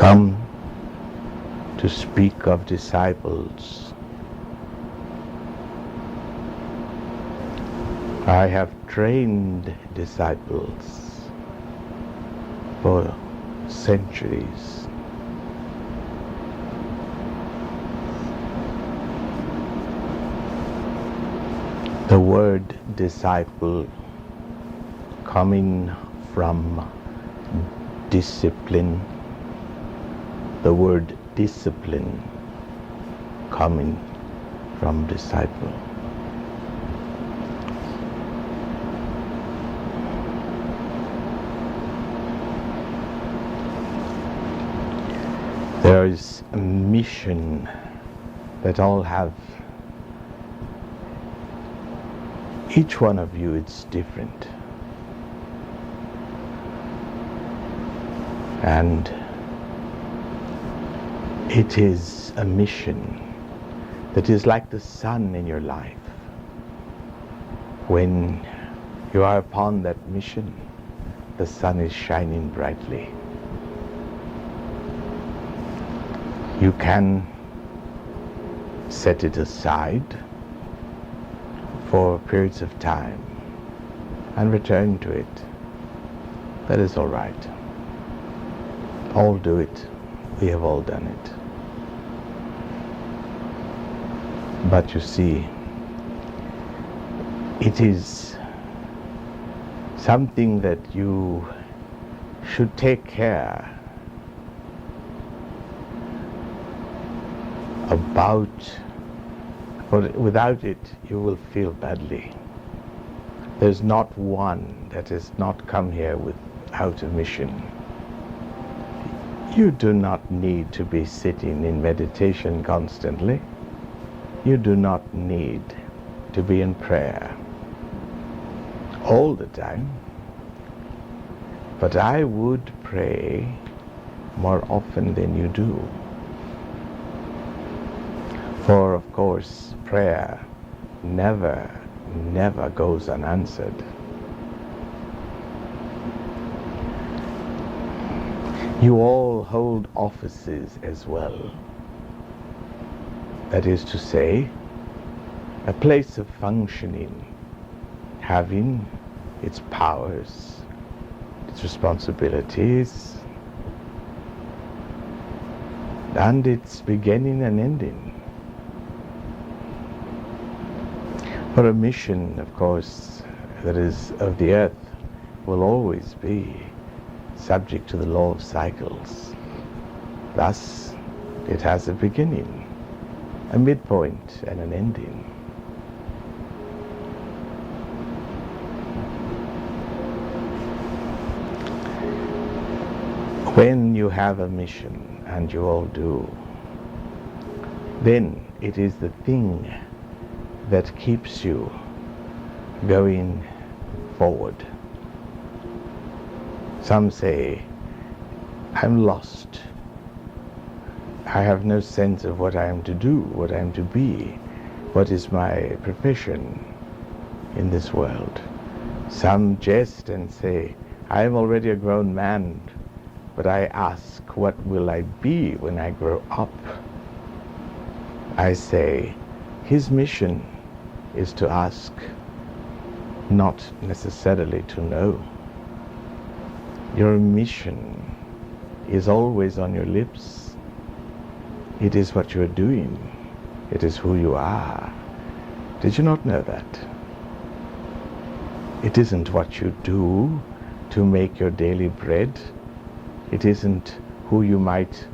come to speak of disciples. I have trained disciples for centuries. The word disciple coming from discipline, the word discipline coming from disciple. There is a mission that all have. Each one of you, it's different. And it is a mission that is like the sun in your life. When you are upon that mission, the sun is shining brightly. You can set it aside for periods of time and return to it. That is all right. All do it. We have all done it. But you see, it is something that you should take care about, for without it you will feel badly. There's not one that has not come here without a mission. You do not need to be sitting in meditation constantly. You do not need to be in prayer all the time. But I would pray more often than you do. For of course, prayer never goes unanswered. You all hold offices as well. That is to say, a place of functioning, having its powers, its responsibilities, and its beginning and ending. For a mission, of course, that is of the earth will always be subject to the law of cycles. Thus, it has a beginning, a midpoint, and an ending. When you have a mission, and you all do, then it is the thing that keeps you going forward. Some say, I'm lost. I have no sense of what I am to do, what I am to be, what is my profession in this world. Some jest and say, I am already a grown man, but I ask, what will I be when I grow up? I say, his mission is to ask, not necessarily to know. Your mission is always on your lips. It is what you are doing. It is who you are. Did you not know that? It isn't what you do to make your daily bread. It isn't who you might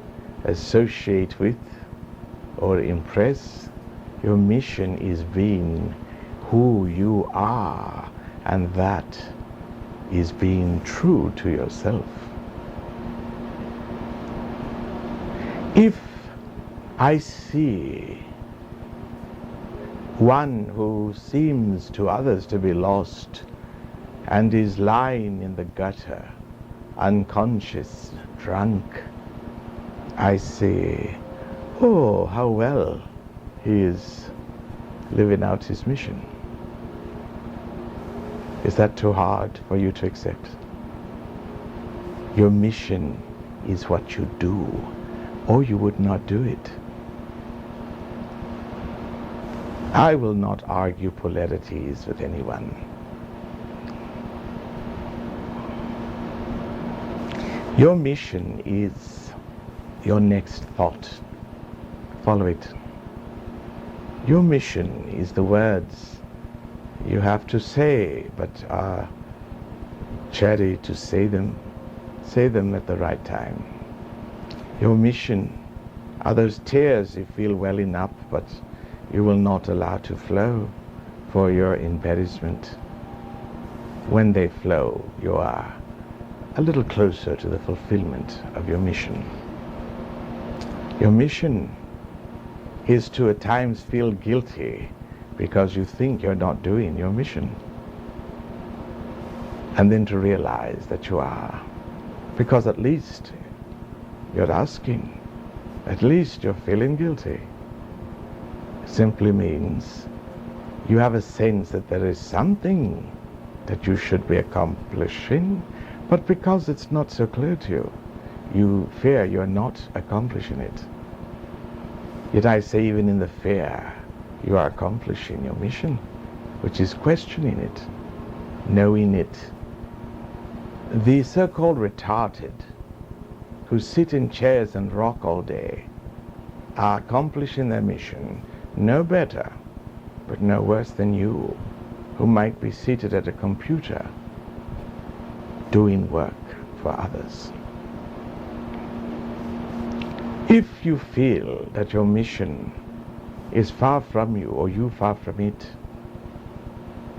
associate with or impress. Your mission is being who you are, and that is being true to yourself. If I see one who seems to others to be lost and is lying in the gutter, unconscious, drunk, I say, oh, how well he is living out his mission. Is that too hard for you to accept? Your mission is what you do, or you would not do it. I will not argue polarities with anyone. Your mission is your next thought. Follow it. Your mission is the words you have to say, but are chary to say them. Say them at the right time. Your mission are those tears you feel welling up, but you will not allow to flow for your embarrassment. When they flow, you are a little closer to the fulfillment of your mission. Your mission is to at times feel guilty because you think you're not doing your mission. And then to realize that you are. Because at least you're asking, at least you're feeling guilty. Simply means you have a sense that there is something that you should be accomplishing, but because it's not so clear to you, you fear you're not accomplishing it. Yet I say even in the fear, you are accomplishing your mission, which is questioning it, knowing it. The so-called retarded who sit in chairs and rock all day are accomplishing their mission no better, but no worse than you, who might be seated at a computer doing work for others. If you feel that your mission is far from you, or you far from it,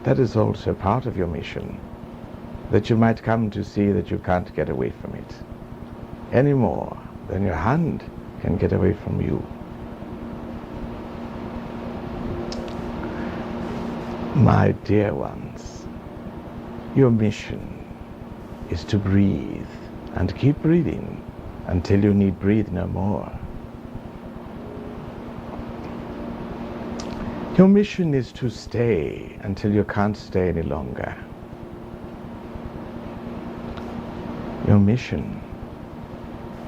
that is also part of your mission, that you might come to see that you can't get away from it any more than your hand can get away from you. My dear ones, your mission is to breathe and keep breathing until you need breathe no more. Your mission is to stay until you can't stay any longer. Your mission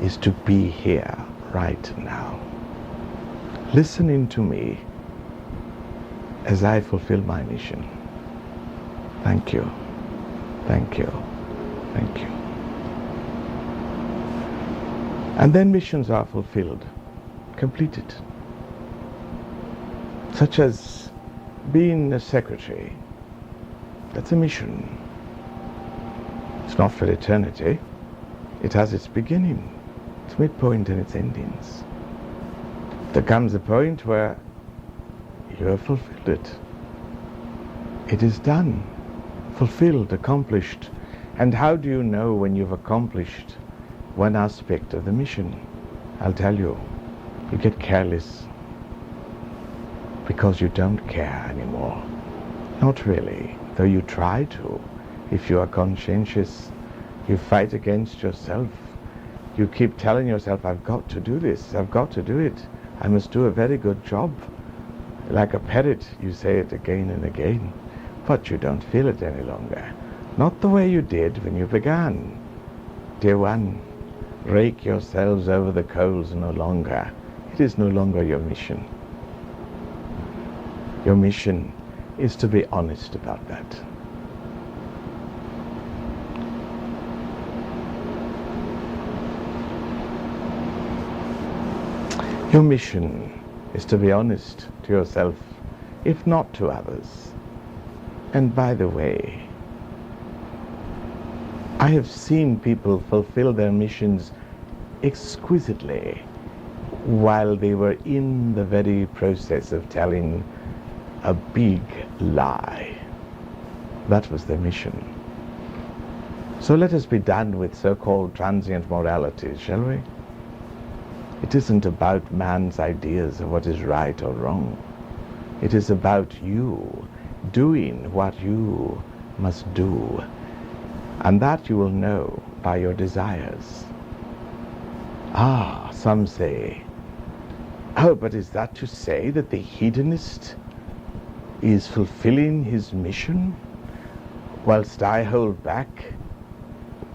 is to be here right now, listening to me as I fulfill my mission. Thank you, thank you, thank you. And then missions are fulfilled, completed, such as being a secretary. That's a mission. It's not for eternity. It has its beginning, its midpoint, and its endings. There comes a point where you have fulfilled it. It is done, fulfilled, accomplished. And how do you know when you've accomplished one aspect of the mission? I'll tell you, you get careless because you don't care anymore. Not really, though you try to. If you are conscientious, you fight against yourself. You keep telling yourself, I've got to do this, I've got to do it. I must do a very good job. Like a parrot, you say it again and again, but you don't feel it any longer. Not the way you did when you began. Dear one, rake yourselves over the coals no longer. It is no longer your mission. Your mission is to be honest about that. Your mission is to be honest to yourself, if not to others. And by the way, I have seen people fulfill their missions exquisitely while they were in the very process of telling a big lie. That was their mission. So let us be done with so-called transient morality, shall we? It isn't about man's ideas of what is right or wrong. It is about you doing what you must do. And that you will know by your desires. Ah, some say, oh, but is that to say that the hedonist is fulfilling his mission, whilst I hold back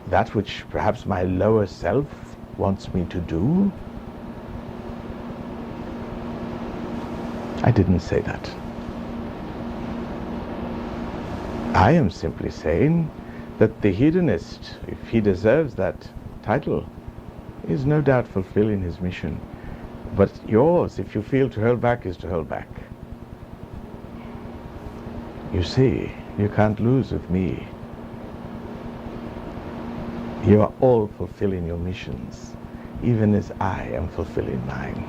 that which perhaps my lower self wants me to do? I didn't say that. I am simply saying that the hedonist, if he deserves that title, is no doubt fulfilling his mission. But yours, if you feel to hold back, is to hold back. You see, you can't lose with me. You are all fulfilling your missions, even as I am fulfilling mine.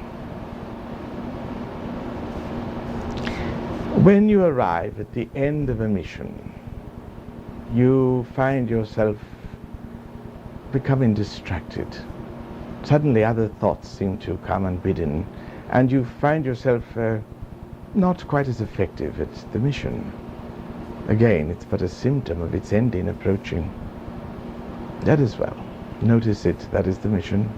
When you arrive at the end of a mission, you find yourself becoming distracted. Suddenly other thoughts seem to come unbidden, and you find yourself not quite as effective at the mission. Again, it's but a symptom of its ending approaching. That is well. Notice it, that is the mission.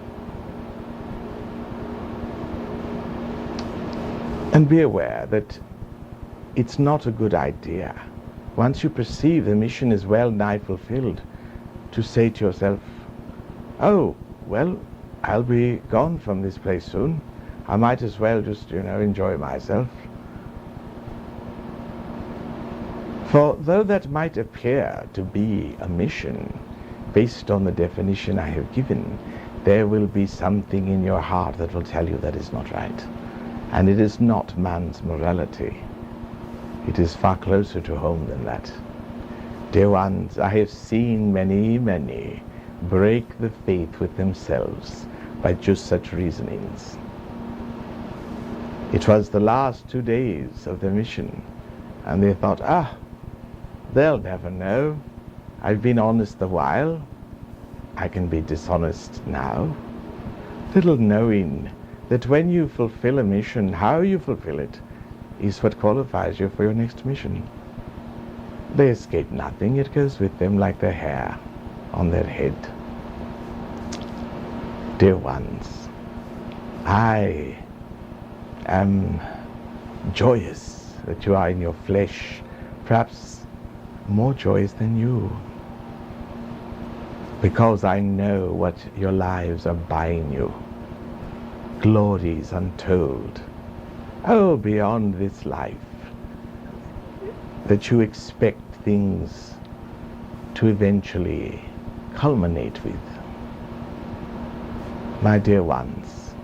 And be aware that it's not a good idea, once you perceive the mission is well nigh fulfilled, to say to yourself, oh, well, I'll be gone from this place soon. I might as well just, enjoy myself. For though that might appear to be a mission, based on the definition I have given, there will be something in your heart that will tell you that is not right. And it is not man's morality. It is far closer to home than that. Dear ones, I have seen many, many break the faith with themselves by just such reasonings. It was the last 2 days of the mission, and they thought, they'll never know. I've been honest a while. I can be dishonest now. Little knowing that when you fulfill a mission, how you fulfill it is what qualifies you for your next mission. They escape nothing. It goes with them like their hair on their head. Dear ones, I am joyous that you are in your flesh, perhaps more joyous than you, because I know what your lives are buying you. Glories untold. Oh, beyond this life, that you expect things to eventually culminate with. My dear ones,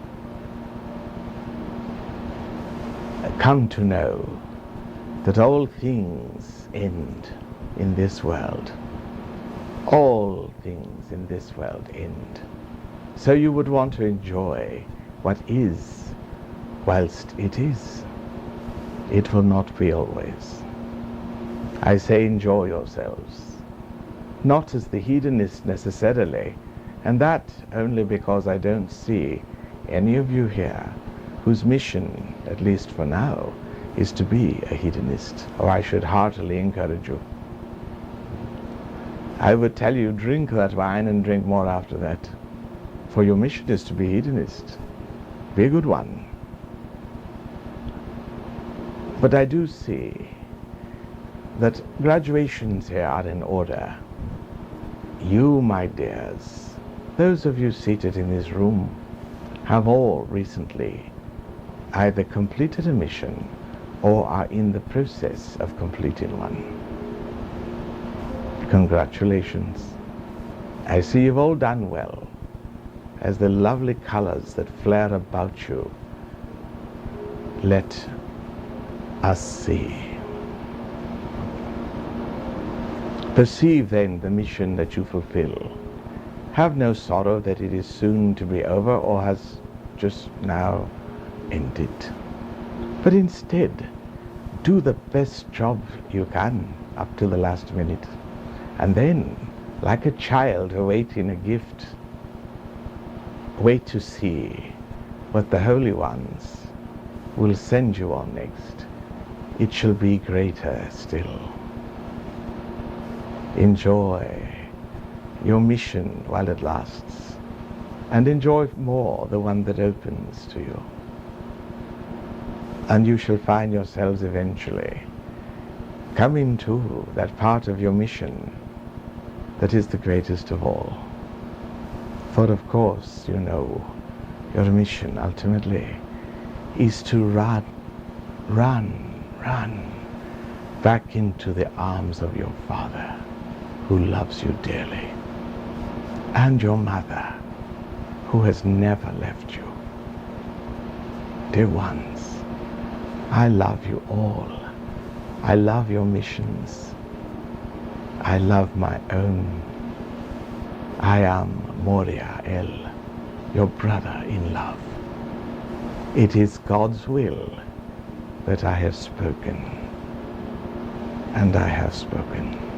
come to know that all things end in this world. All things in this world end. So you would want to enjoy what is whilst it is. It will not be always. I say enjoy yourselves, not as the hedonist necessarily, and that only because I don't see any of you here whose mission, at least for now, is to be a hedonist, or I should heartily encourage you. I would tell you, drink that wine and drink more after that, for your mission is to be hedonist. Be a good one. But I do see that graduations here are in order. You, my dears, those of you seated in this room, have all recently either completed a mission or are in the process of completing one. Congratulations. I see you've all done well, as the lovely colors that flare about you let us see. Perceive then the mission that you fulfill. Have no sorrow that it is soon to be over or has just now ended. But instead, do the best job you can up till the last minute. And then, like a child awaiting a gift, wait to see what the holy ones will send you on next. It shall be greater still. Enjoy your mission while it lasts, and enjoy more the one that opens to you. And you shall find yourselves eventually coming to that part of your mission that is the greatest of all. For of course, you know, your mission ultimately is to run back into the arms of your Father who loves you dearly, and your Mother who has never left you. Dear ones, I love you all. I love your missions. I love my own. I am Morya, your brother in love. It is God's will that I have spoken, and I have spoken.